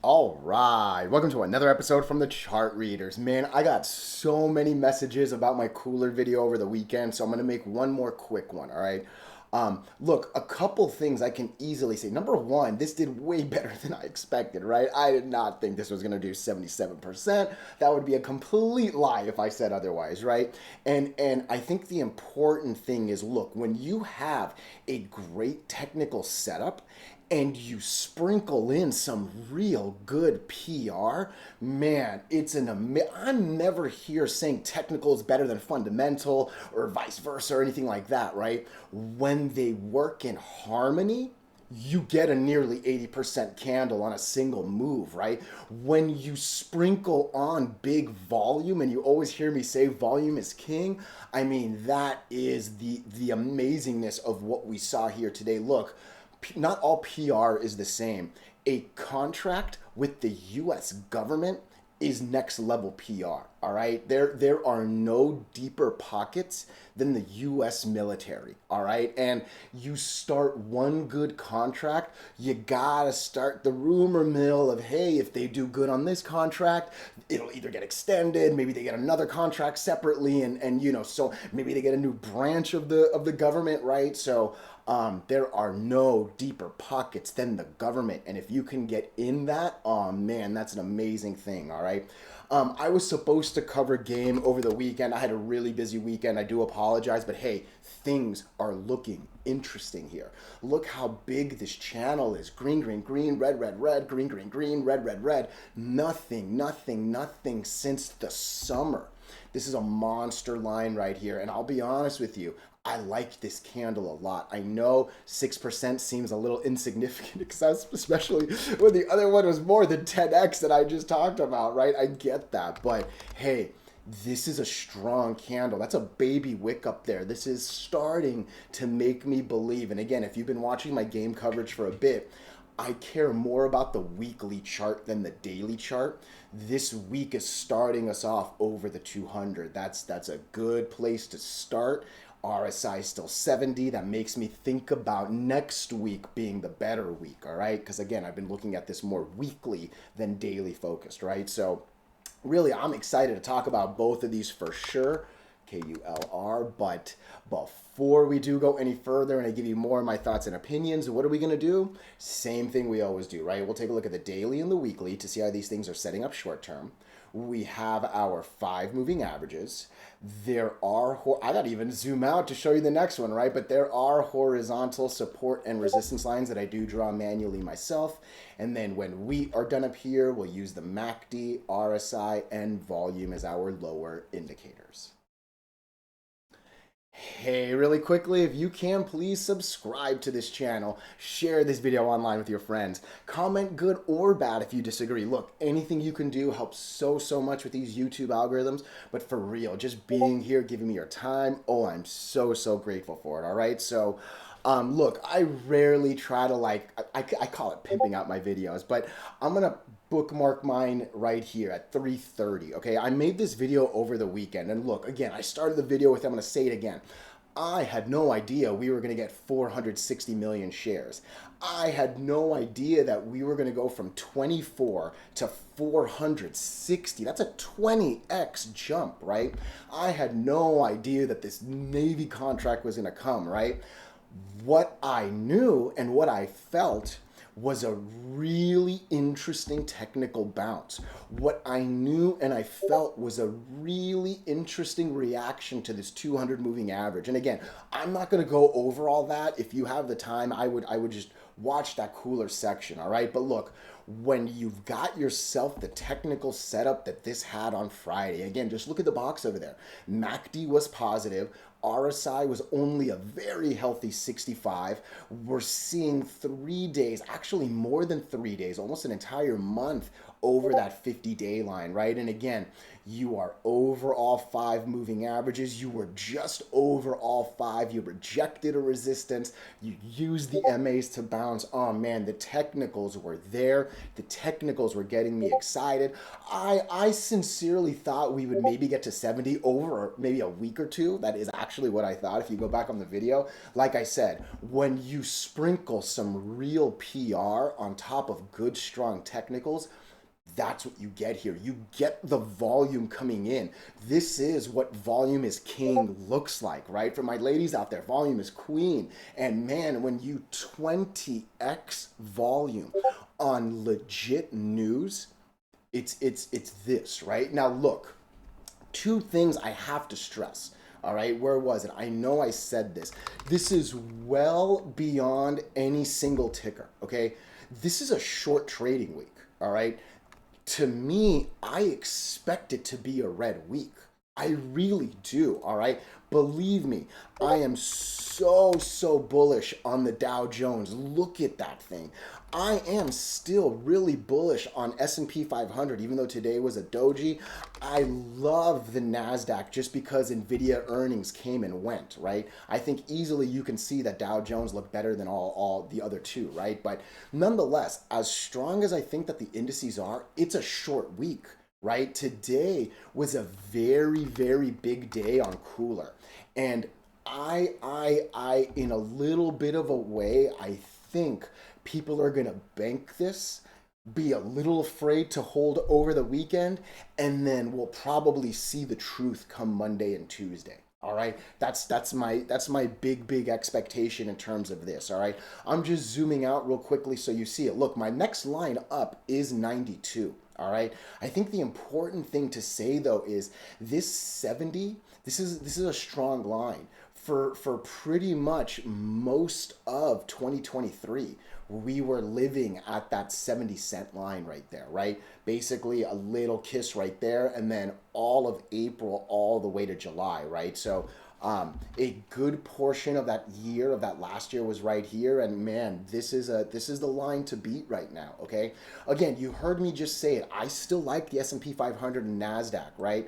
All right, welcome to another episode from the chart readers. Man, I got so many messages about my KULR video over the weekend, so I'm gonna make one more quick one. All right. Look, a couple things I can easily say. Number one, this did way better than I expected, right? I did not think this was gonna do 77%. That would be a complete lie if I said otherwise, right? And I think the important thing is, look, when you have a great technical setup and you sprinkle in some real good PR, man, I'm never here saying technical is better than fundamental or vice versa or anything like that, right? When they work in harmony, you get a nearly 80% candle on a single move, right? When you sprinkle on big volume, and you always hear me say volume is king, I mean, that is the amazingness of what we saw here today. Look, not all PR is the same. A contract with the US government is next level PR, all right? There are no deeper pockets than the US military, all right? And you start one good contract, you gotta start the rumor mill of, hey, if they do good on this contract, it'll either get extended, maybe they get another contract separately, and so maybe they get a new branch of the government, right? So there are no deeper pockets than the government. And if you can get in that, oh man, that's an amazing thing, all right? I was supposed to cover game over the weekend. I had a really busy weekend. I do apologize, but hey, things are looking interesting here. Look how big this channel is. Green, green, green, red, red, red, green, green, green, red, red, red. Nothing, nothing, nothing since the summer. This is a monster line right here. And I'll be honest with you, I like this candle a lot. I know 6% seems a little insignificant, especially when the other one was more than 10x that I just talked about, right? I get that. But hey, this is a strong candle. That's a baby wick up there. This is starting to make me believe. And again, if you've been watching my game coverage for a bit, I care more about the weekly chart than the daily chart. This week is starting us off over the 200. That's a good place to start. RSI is still 70. That makes me think about next week being the better week, all right? Because again, I've been looking at this more weekly than daily focused, right? So really, I'm excited to talk about both of these for sure. KULR, but before we do go any further and I give you more of my thoughts and opinions, what are we going to do? Same thing we always do, right? We'll take a look at the daily and the weekly to see how these things are setting up short term. We have our 5 moving averages. I gotta even zoom out to show you the next one, right? But there are horizontal support and resistance lines that I do draw manually myself. And then when we are done up here, we'll use the MACD, RSI, and volume as our lower indicators. Hey, really quickly, if you can, please subscribe to this channel, share this video online with your friends, comment good or bad if you disagree. Look, anything you can do helps so much with these YouTube algorithms, but for real, just being here, giving me your time, oh, I'm so grateful for it, all right? So, look, I rarely try to I call it pimping out my videos, but I'm gonna bookmark mine right here at 3:30. Okay, I made this video over the weekend, and look, again, I started the video with, I'm gonna say it again. I had no idea we were going to get 460 million shares. I had no idea that we were going to go from 24 to 460. That's a 20x jump, right? I had no idea that this Navy contract was going to come, right? What I knew and what I felt was a really interesting technical bounce. What I knew and I felt was a really interesting reaction to this 200 moving average. And again, I'm not going to go over all that. If you have the time, I would just watch that KULR section, all right? But look, when you've got yourself the technical setup that this had on Friday, again, just look at the box over there. MACD was positive. RSI was only a very healthy 65. We're seeing 3 days, actually more than 3 days, almost an entire month over that 50-day line, right? And again, you are over all 5 moving averages. You were just over all 5. You rejected a resistance. You used the MAs to bounce. Oh man, the technicals were there. The technicals were getting me excited. I sincerely thought we would maybe get to 70 over maybe a week or two. That is actually actually what I thought. If you go back on the video, like I said, when you sprinkle some real PR on top of good, strong technicals, that's what you get here. You get the volume coming in. This is what volume is king looks like, right? For my ladies out there, volume is queen. And man, when you 20x volume on legit news, it's this, right? Now look, two things I have to stress. All right, where was it? I know I said this. This is well beyond any single ticker, okay? This is a short trading week, all right? To me, I expect it to be a red week. I really do, all right? Believe me, I am so bullish on the Dow Jones. Look at that thing. I am still really bullish on S&P 500, even though today was a doji. I love the NASDAQ just because NVIDIA earnings came and went, right? I think easily you can see that Dow Jones looked better than all the other two, right? But nonetheless, as strong as I think that the indices are, it's a short week, right? Today was a very big day on KULR. And in a little bit of a way, I think people are going to bank this, be a little afraid to hold over the weekend, and then we'll probably see the truth come Monday and Tuesday. All right, that's my big expectation in terms of this. All right, I'm just zooming out real quickly so you see it. Look, my next line up is 92. All right, I think the important thing to say though is this 70. This is a strong line for pretty much most of 2023. We were living at that 70-cent line right there, right? Basically a little kiss right there, and then all of April all the way to July, right? So a good portion of that year, of that last year, was right here, and man, this is the line to beat right now. Okay, again, you heard me just say it. I still like the S&P 500 and Nasdaq, right?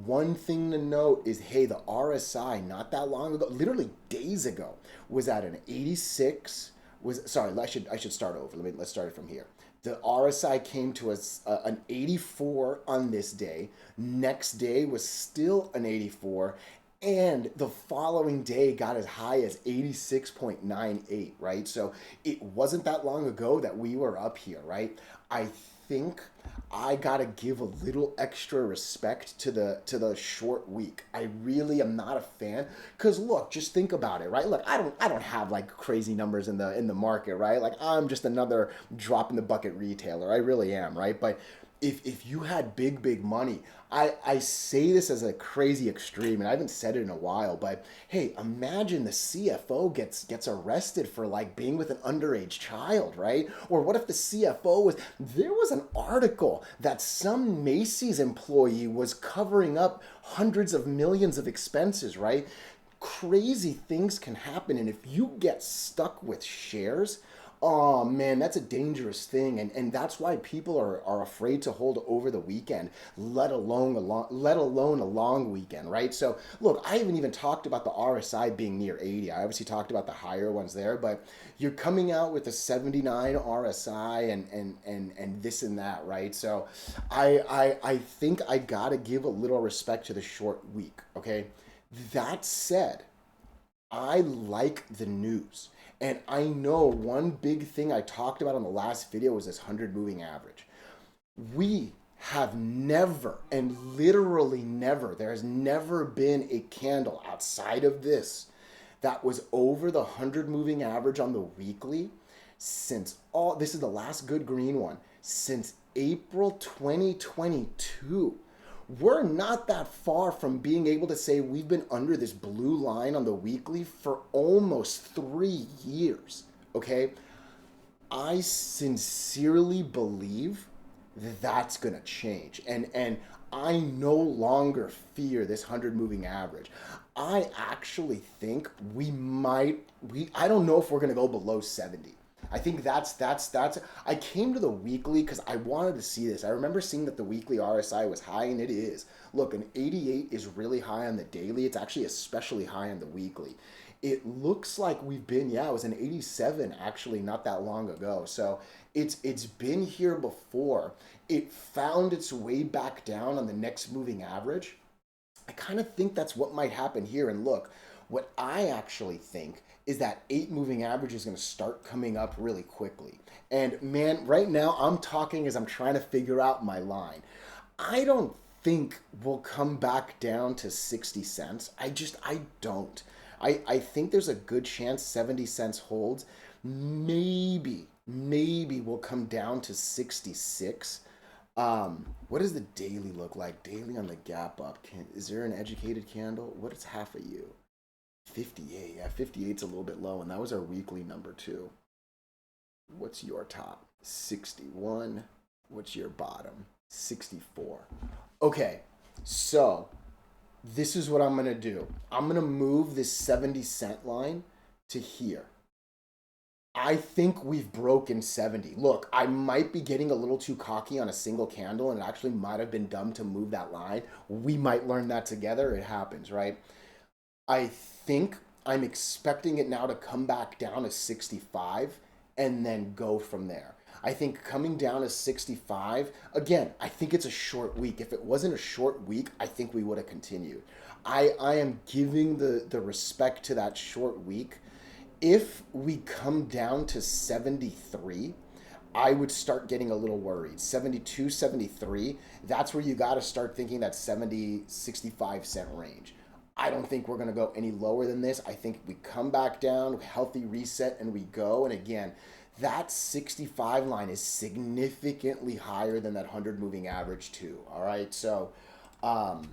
One thing to note is, hey, the RSI not that long ago, literally days ago, was at an 86. I should start over. Let's start it from here. The RSI came to us an 84 on this day. Next day was still an 84, and the following day got as high as 86.98, right? So it wasn't that long ago that we were up here, right? I think I gotta give a little extra respect to the short week. I really am not a fan, because look, just think about it, right? Look, I don't have like crazy numbers in the market, right? Like, I'm just another drop in the bucket retailer. I really am, right? But if you had big money, I say this as a crazy extreme, and I haven't said it in a while, but hey, imagine the CFO gets arrested for like being with an underage child, right? Or what if the CFO there was an article that some Macy's employee was covering up hundreds of millions of expenses, right? Crazy things can happen, and if you get stuck with shares, oh man, that's a dangerous thing, and that's why people are afraid to hold over the weekend, let alone a long weekend, right? So look, I haven't even talked about the RSI being near 80. I obviously talked about the higher ones there, but you're coming out with a 79 RSI and this and that, right? So I think I gotta give a little respect to the short week, okay? That said, I like the news. And I know one big thing I talked about on the last video was this 100 moving average. We have never, and literally never, there has never been a candle outside of this that was over the 100 moving average on the weekly this is the last good green one, since April 2022. We're not that far from being able to say we've been under this blue line on the weekly for almost 3 years, okay? I sincerely believe that's going to change. And I no longer fear this 100 moving average. I actually think I don't know if we're going to go below 70. I think that's I came to the weekly because I wanted to see this. I remember seeing that the weekly RSI was high, and it is. Look, an 88 is really high on the daily. It's actually especially high on the weekly. It looks like we've been, yeah, it was an 87 actually not that long ago. So it's been here before. It found its way back down on the next moving average. I kind of think that's what might happen here. And look, What I actually think is that 8 moving average is going to start coming up really quickly. And man, right now I'm talking as I'm trying to figure out my line. I don't think we'll come back down to 60 cents. I don't. I think there's a good chance 70 cents holds. Maybe we'll come down to 66. What does the daily look like? Daily on the gap up. Is there an educated candle? What is half a U? 58. Yeah, 58's a little bit low, and that was our weekly number too. What's your top? 61. What's your bottom? 64. Okay, so this is what I'm going to do. I'm going to move this 70 cent line to here. I think we've broken 70. Look, I might be getting a little too cocky on a single candle, and it actually might have been dumb to move that line. We might learn that together. It happens, right? I think I'm expecting it now to come back down to 65 and then go from there. I think coming down to 65, again, I think it's a short week. If it wasn't a short week, I think we would have continued. I am giving the respect to that short week. If we come down to 73, I would start getting a little worried. 72, 73, that's where you got to start thinking that 70, 65 cent range. I don't think we're going to go any lower than this. I think we come back down, healthy reset, and we go. And again, that 65 line is significantly higher than that 100 moving average too. All right. So, um,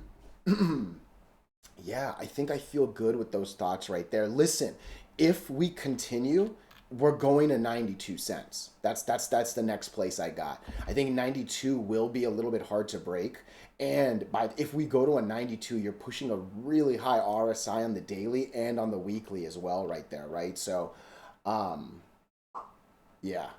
yeah, I think I feel good with those thoughts right there. Listen, if we continue, we're going to 92 cents. That's the next place I got. I think 92 will be a little bit hard to break. And if we go to a 92, you're pushing a really high RSI on the daily and on the weekly as well right there, right? So, um, yeah,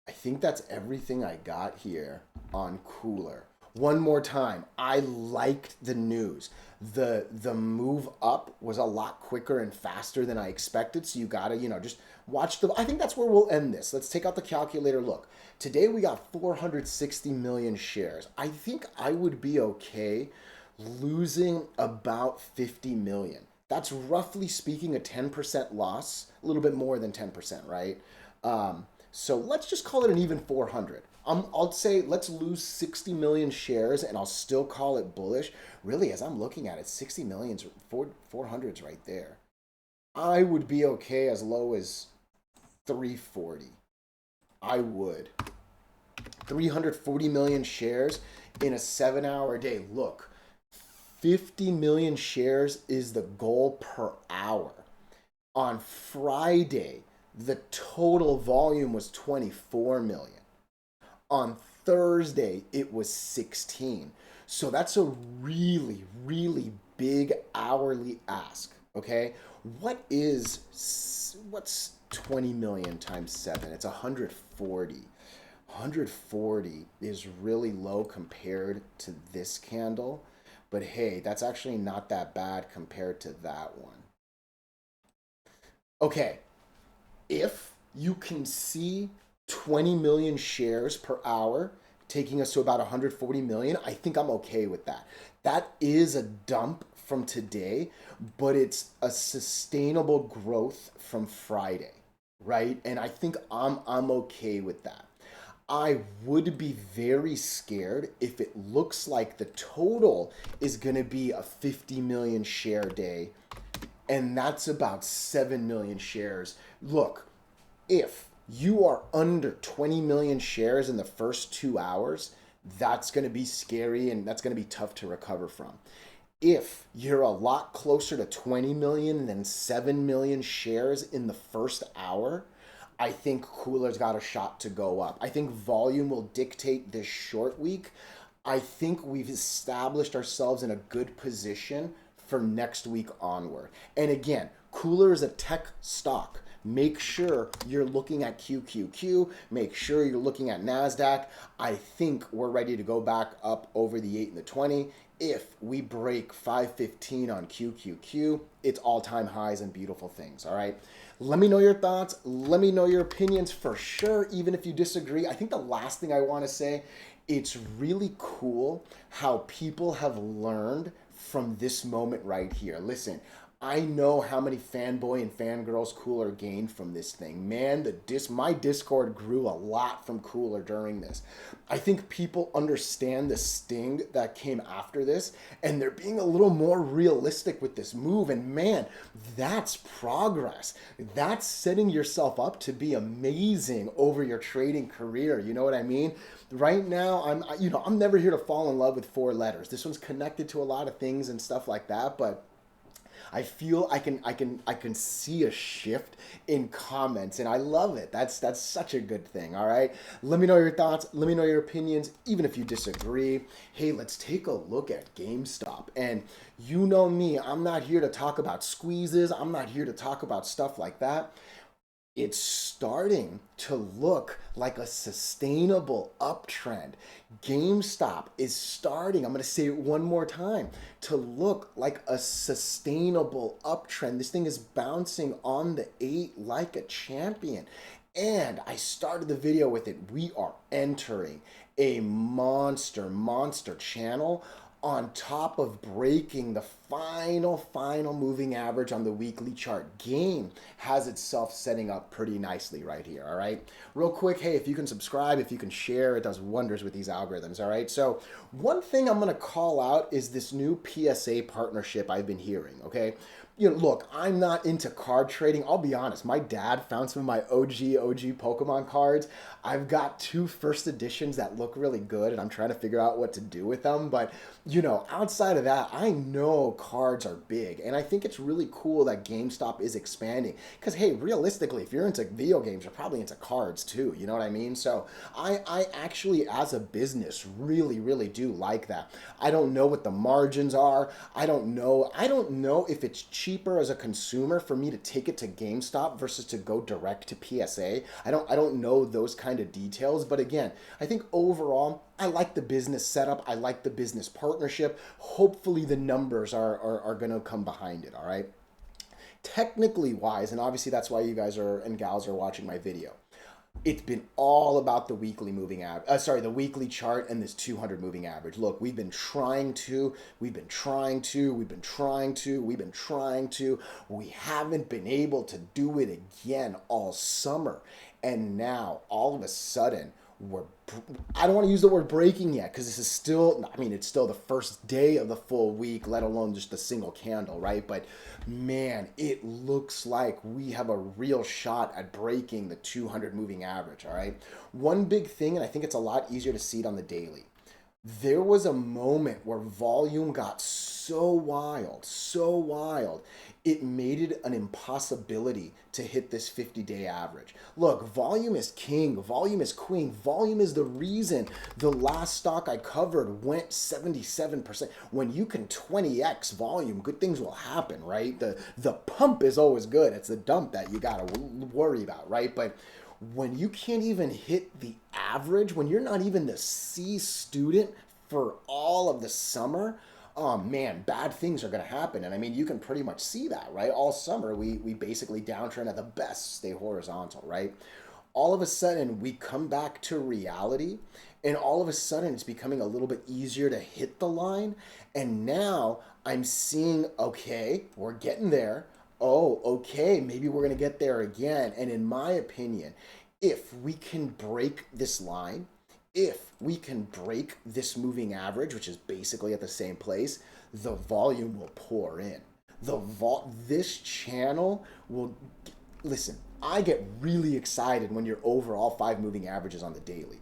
I think that's everything I got here on KULR. One more time, I liked the news. The move up was a lot quicker and faster than I expected. So you gotta, just watch the. I think that's where we'll end this. Let's take out the calculator. Look, today we got 460 million shares. I think I would be okay losing about 50 million. That's roughly speaking a 10% loss, a little bit more than 10%, right? So let's just call it an even 400. I'll say let's lose 60 million shares and I'll still call it bullish. Really, as I'm looking at it, 60 million's 400's right there. I would be okay as low as 340. I would. 340 million shares in a 7-hour day. Look, 50 million shares is the goal per hour. On Friday, the total volume was 24 million. On Thursday, it was 16. So that's a really, really big hourly ask, okay? What's 20 million times 7? It's 140. 140 is really low compared to this candle. But hey, that's actually not that bad compared to that one. Okay, if you can see 20 million shares per hour, taking us to about 140 million, I think I'm okay with that. That is a dump from today, but it's a sustainable growth from Friday, right? And I think I'm okay with that. I would be very scared if it looks like the total is going to be a 50 million share day, and that's about 7 million shares. Look, if you are under 20 million shares in the first 2 hours, that's going to be scary and that's going to be tough to recover from. If you're a lot closer to 20 million than 7 million shares in the first hour, I think KULR's got a shot to go up. I think volume will dictate this short week. I think we've established ourselves in a good position for next week onward. And again, KULR is a tech stock. Make sure you're looking at QQQ. Make sure you're looking at NASDAQ. I think we're ready to go back up over the 8 and the 20. If we break 515 on QQQ, it's all-time highs and beautiful things, all right? Let me know your thoughts. Let me know your opinions for sure, even if you disagree. I think the last thing I want to say, it's really cool how people have learned from this moment right here. Listen, I know how many fanboy and fangirls KULR gained from this thing. Man, my Discord grew a lot from KULR during this. I think people understand the sting that came after this, and they're being a little more realistic with this move. And man, that's progress. That's setting yourself up to be amazing over your trading career. You know what I mean? Right now, I'm never here to fall in love with four letters. This one's connected to a lot of things and stuff like that, but I feel I can see a shift in comments, and I love it. That's such a good thing. All right, let me know your thoughts. Let me know your opinions, even if you disagree. Hey, let's take a look at GameStop. And you know me, I'm not here to talk about squeezes. I'm not here to talk about stuff like that. It's starting to look like a sustainable uptrend. GameStop is starting, I'm going to say it one more time, to look like a sustainable uptrend. This thing is bouncing on the 8 like a champion. And I started the video with it. We are entering a monster channel on top of breaking the final moving average on the weekly chart. Game has itself setting up pretty nicely right here, all right? Real quick, hey, if you can subscribe, if you can share, it does wonders with these algorithms, all right? So one thing I'm gonna call out is this new PSA partnership I've been hearing, okay? Look, I'm not into card trading. I'll be honest, my dad found some of my OG Pokemon cards. I've got 2 first editions that look really good, and I'm trying to figure out what to do with them. But, outside of that, I know cards are big, and I think it's really cool that GameStop is expanding. Because, hey, realistically, if you're into video games, you're probably into cards too, you know what I mean? So I actually, as a business, really do like that. I don't know what the margins are. I don't know if it's cheaper as a consumer for me to take it to GameStop versus to go direct to PSA. I don't know those kind of details, but again, I think overall I like the business setup. I like the business partnership. Hopefully the numbers are going to come behind it, all right? Technically wise, and obviously that's why you guys and gals are watching my video. It's been all about the weekly the weekly chart and this 200 moving average. Look, we've been trying to, we haven't been able to do it again all summer. And now, all of a sudden, I don't want to use the word breaking yet because this is still, it's still the first day of the full week, let alone just the single candle, right? But man, it looks like we have a real shot at breaking the 200 moving average, all right? One big thing, and I think it's a lot easier to see it on the daily. There was a moment where volume got so wild, it made it an impossibility to hit this 50-day average. Look, volume is king, volume is queen, volume is the reason the last stock I covered went 77%. When you can 20x volume, good things will happen, right? The pump is always good. It's the dump that you gotta worry about, right? But when you can't even hit the average, when you're not even the C student for all of the summer, oh man, bad things are going to happen. And you can pretty much see that, right? All summer, we basically downtrend at the best, stay horizontal, right? All of a sudden, we come back to reality, and all of a sudden, it's becoming a little bit easier to hit the line. And now I'm seeing, okay, we're getting there. Oh, okay, maybe we're going to get there again. And in my opinion, if we can break this line, if we can break this moving average, which is basically at the same place, the volume will pour in. This channel will, listen, I get really excited when you're overall 5 moving averages on the daily.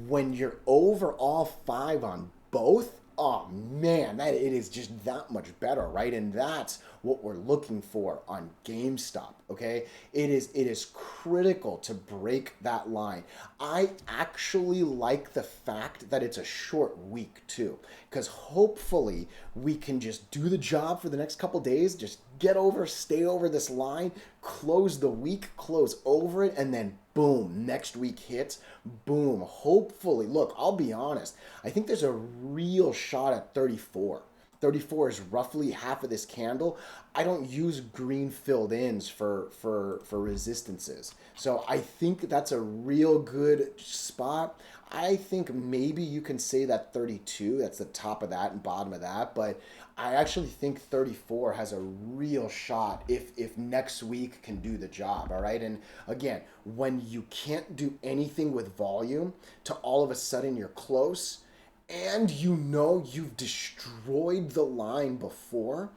When you're overall 5 on both, oh man, it is just that much better, right? And that's what we're looking for on GameStop, okay? It is critical to break that line. I actually like the fact that it's a short week too, because hopefully we can just do the job for the next couple days, just stay over this line, close the week, close over it, and then boom, next week hits, boom. Hopefully, look, I'll be honest, I think there's a real shot at 34. 34 is roughly half of this candle. I don't use green filled ins for resistances. So I think that's a real good spot. I think maybe you can say that 32, that's the top of that and bottom of that, but I actually think 34 has a real shot if next week can do the job, all right? And again, when you can't do anything with volume to all of a sudden you're close, and you know you've destroyed the line before,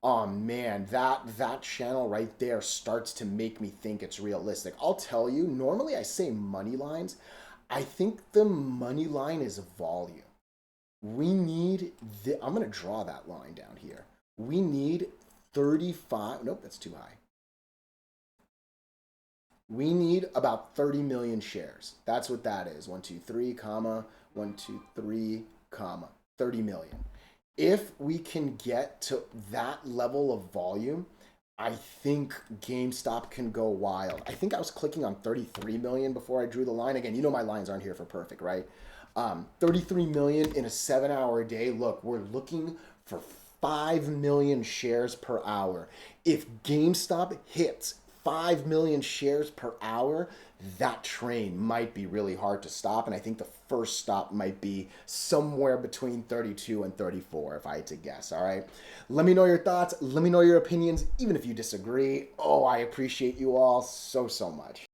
oh man, that channel right there starts to make me think it's realistic. I'll tell you, normally I say money lines. I think the money line is volume. We need I'm going to draw that line down here. We need 35. Nope, that's too high. We need about 30 million shares. That's what that is. 123, comma, 123, comma, 30 million. If we can get to that level of volume, I think GameStop can go wild. I think I was clicking on 33 million before I drew the line. Again, you know my lines aren't here for perfect, right? 33 million in a 7 hour day. Look, we're looking for 5 million shares per hour. If GameStop hits 5 million shares per hour, that train might be really hard to stop. And I think the first stop might be somewhere between 32 and 34, if I had to guess. All right. Let me know your thoughts. Let me know your opinions, even if you disagree. Oh, I appreciate you all so, so much.